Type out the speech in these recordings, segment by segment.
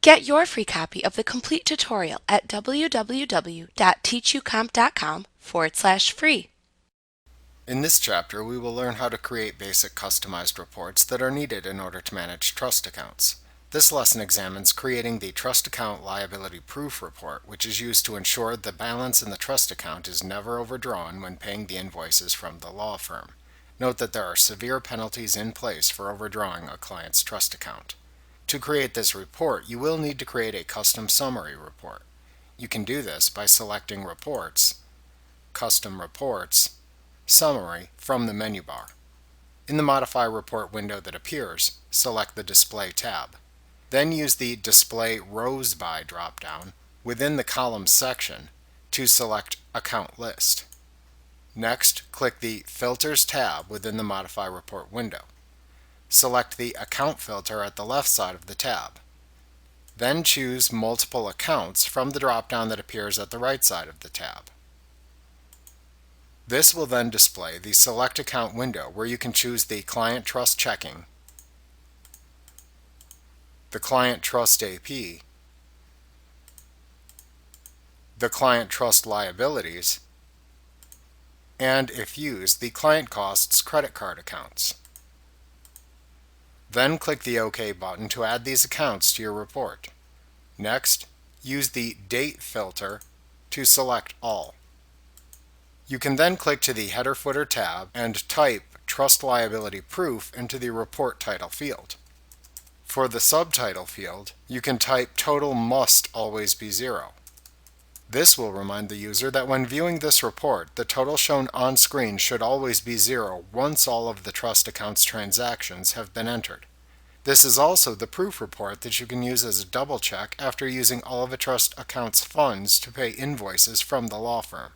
Get your free copy of the complete tutorial at www.teachucomp.com/free. In this chapter, we will learn how to create basic customized reports that are needed in order to manage trust accounts. This lesson examines creating the Trust Account Liability Proof Report, which is used to ensure the balance in the trust account is never overdrawn when paying the invoices from the law firm. Note that there are severe penalties in place for overdrawing a client's trust account. To create this report, you will need to create a custom summary report. You can do this by selecting Reports, Custom Reports, Summary from the menu bar. In the Modify Report window that appears, select the Display tab. Then use the Display Rows By drop-down within the Columns section to select Account List. Next, click the Filters tab within the Modify Report window. Select the Account filter at the left side of the tab. Then choose Multiple Accounts from the drop-down that appears at the right side of the tab. This will then display the Select Account window where you can choose the Client Trust Checking, the Client Trust AP, the Client Trust Liabilities, and, if used, the Client Costs Credit Card Accounts. Then click the OK button to add these accounts to your report. Next, use the Date filter to select all. You can then click to the Header Footer tab and type Trust Liability Proof into the Report Title field. For the Subtitle field, you can type Total must always be 0. This will remind the user that when viewing this report, the total shown on screen should always be 0 once all of the trust account's transactions have been entered. This is also the proof report that you can use as a double check after using all of a trust account's funds to pay invoices from the law firm.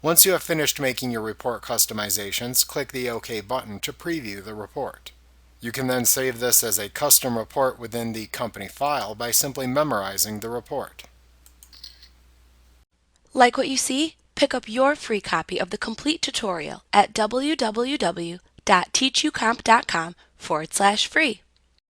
Once you have finished making your report customizations, click the OK button to preview the report. You can then save this as a custom report within the company file by simply memorizing the report. Like what you see? Pick up your free copy of the complete tutorial at www.teachucomp.com/free.